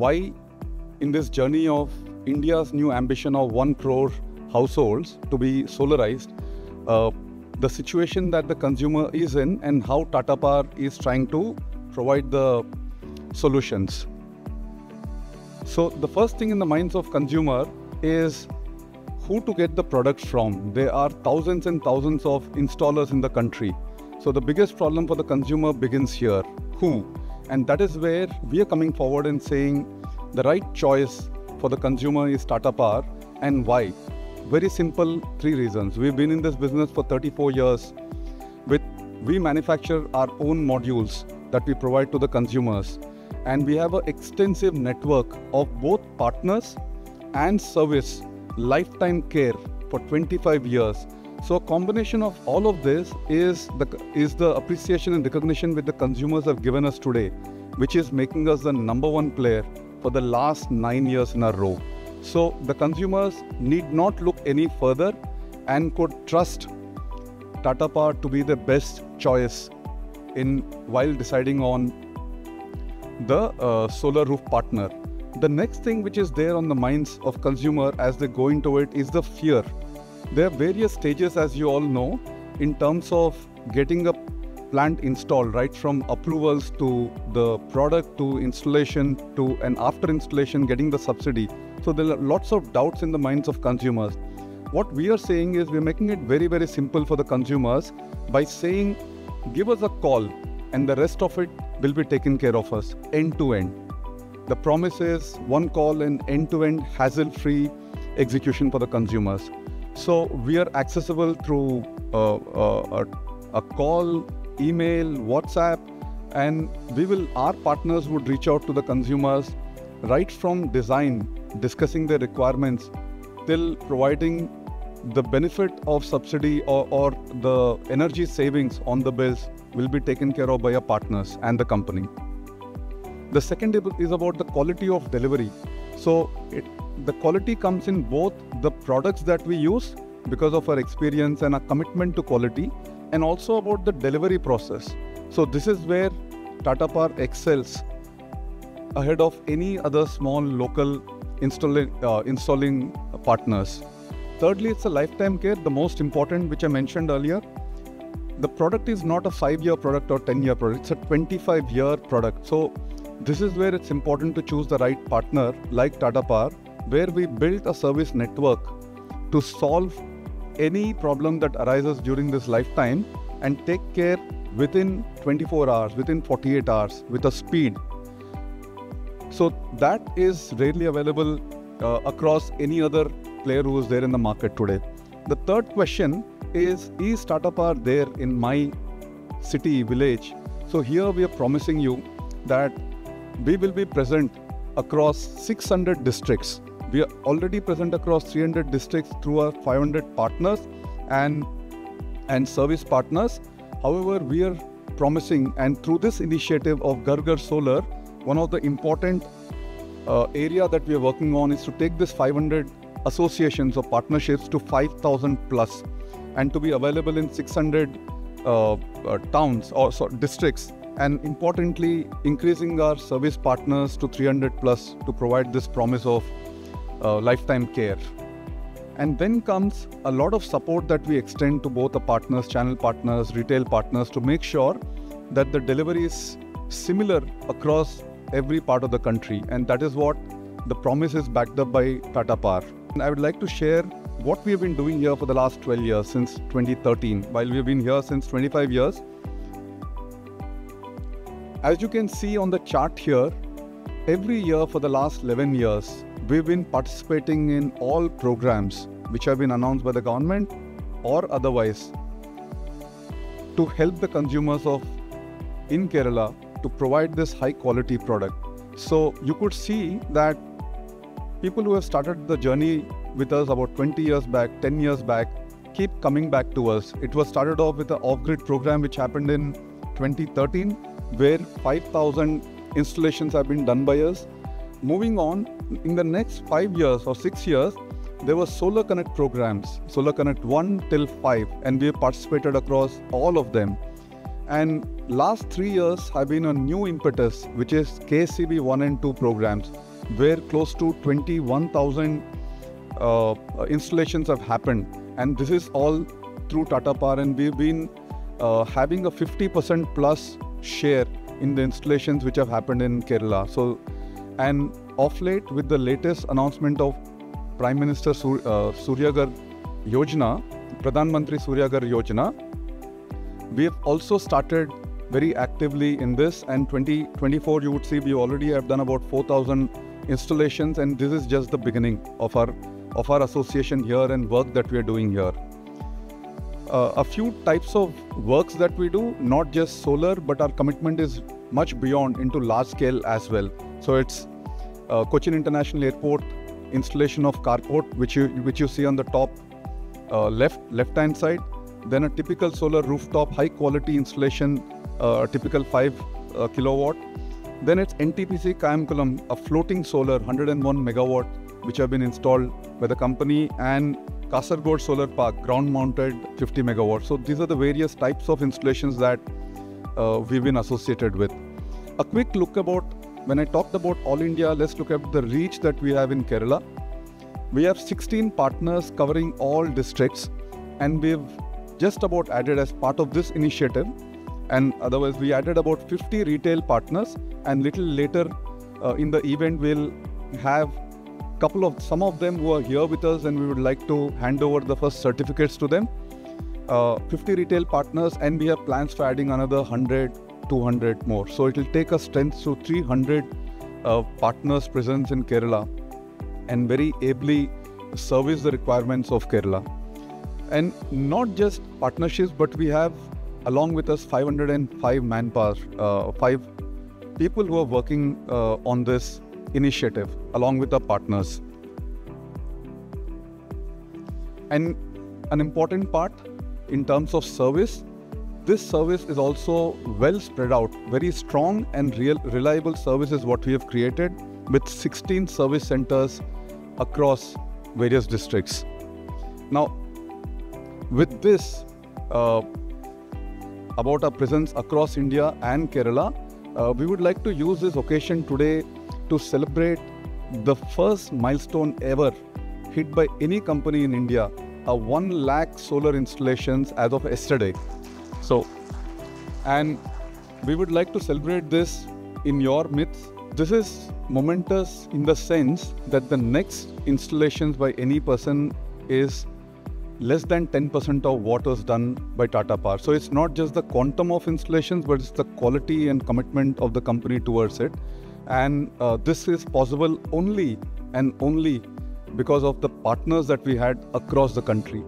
why in this journey of India's new ambition of 1 crore households to be solarized, the situation that the consumer is in and how Tata Power is trying to provide the solutions. So the first thing in the minds of consumer is who to get the products from. There are thousands and thousands of installers in the country. So the biggest problem for the consumer begins here, who? And that is where we are coming forward and saying the right choice for the consumer is Tata Power. And why? Very simple, 3 reasons. We've been in this business for 34 years. We manufacture our own modules that we provide to the consumers. And we have an extensive network of both partners and service, lifetime care for 25 years. So a combination of all of this is the appreciation and recognition which the consumers have given us today, which is making us the #1 player for the last 9 years in a row. So the consumers need not look any further and could trust Tata Power to be the best choice while deciding on the solar roof partner. The next thing which is there on the minds of consumer as they go into it is the fear. There are various stages, as you all know, in terms of getting a plant installed, right from approvals to the product to installation to and after installation getting the subsidy. So there are lots of doubts in the minds of consumers. What we are saying is we're making it very, very simple for the consumers by saying, give us a call and the rest of it will be taken care of us end to end. The promise is 1 call and end-to-end hassle-free execution for the consumers. So we are accessible through a call, email, WhatsApp, and our partners would reach out to the consumers right from design, discussing their requirements, till providing the benefit of subsidy or the energy savings on the bills will be taken care of by our partners and the company. The second is about the quality of delivery. So the quality comes in both the products that we use because of our experience and our commitment to quality, and also about the delivery process. So this is where Tata Power excels ahead of any other small local installing partners. Thirdly, it's a lifetime care, the most important, which I mentioned earlier. The product is not a 5-year product or 10-year product, it's a 25-year product. So this is where it's important to choose the right partner like Tata Power, where we built a service network to solve any problem that arises during this lifetime and take care within 24 hours, within 48 hours with a speed. So that is rarely available across any other player who is there in the market today. The third question is Tata Power there in my city, village? So here we are promising you that we will be present across 600 districts. We are already present across 300 districts through our 500 partners and service partners. However, we are promising, and through this initiative of Ghar Ghar Solar, one of the important area that we are working on is to take this 500 associations or partnerships to 5,000 plus and to be available in 600 towns or districts, and importantly increasing our service partners to 300 plus to provide this promise of lifetime care. And then comes a lot of support that we extend to both the partners, channel partners, retail partners, to make sure that the delivery is similar across every part of the country, and that is what the promise is backed up by Tata Power. And I would like to share what we have been doing here for the last 12 years, since 2013, while we have been here since 25 years. As you can see on the chart here, every year for the last 11 years, we've been participating in all programs which have been announced by the government or otherwise to help the consumers in Kerala to provide this high quality product. So you could see that people who have started the journey with us about 20 years back, 10 years back, keep coming back to us. It was started off with an off-grid program which happened in 2013, where 5,000 installations have been done by us. Moving on, in the next 5 years or 6 years, there were Solar Connect programs, Solar Connect 1 till 5, and we have participated across all of them. And last 3 years have been a new impetus, which is KSCB 1 and 2 programs. where close to 21,000 installations have happened, and this is all through Tata Power, and we've been having a 50% plus share in the installations which have happened in Kerala. So, and of late, with the latest announcement of Prime Minister Suryagar Yojana, Pradhan Mantri Suryagar Yojana, we have also started very actively in this, and 2024 you would see we already have done about 4,000 installations, and this is just the beginning of our association here and work that we are doing here. A few types of works that we do, not just solar, but our commitment is much beyond into large scale as well. So it's Kochi International Airport installation of carport, which you see on the top left hand side. Then a typical solar rooftop high quality installation, typical 5 kilowatt. Then it's NTPC Kayamkulam, a floating solar 101 megawatt, which have been installed by the company, and Kasargod Solar Park, ground-mounted 50 megawatts. So these are the various types of installations that we've been associated with. A quick look about, when I talked about all India, let's look at the reach that we have in Kerala. We have 16 partners covering all districts, and we've just about added as part of this initiative, and otherwise we added about 50 retail partners, and little later in the event we'll have some of them who are here with us, and we would like to hand over the first certificates to them. 50 retail partners, and we have plans for adding another 100, 200 more. So it will take us strength to 300 partners presence in Kerala, and very ably service the requirements of Kerala. And not just partnerships, but we have along with us 505 manpower, 5 people who are working on this initiative along with our partners. And an important part in terms of service, this service is also well spread out. Very strong and reliable service is what we have created with 16 service centers across various districts. Now, with this about our presence across India and Kerala, we would like to use this occasion today to celebrate the first milestone ever hit by any company in India, a 1 lakh solar installations as of yesterday. So, and we would like to celebrate this in your midst. This is momentous in the sense that the next installations by any person is less than 10% of what was done by Tata Power. So it's not just the quantum of installations, but it's the quality and commitment of the company towards it. And this is possible only and only because of the partners that we had across the country.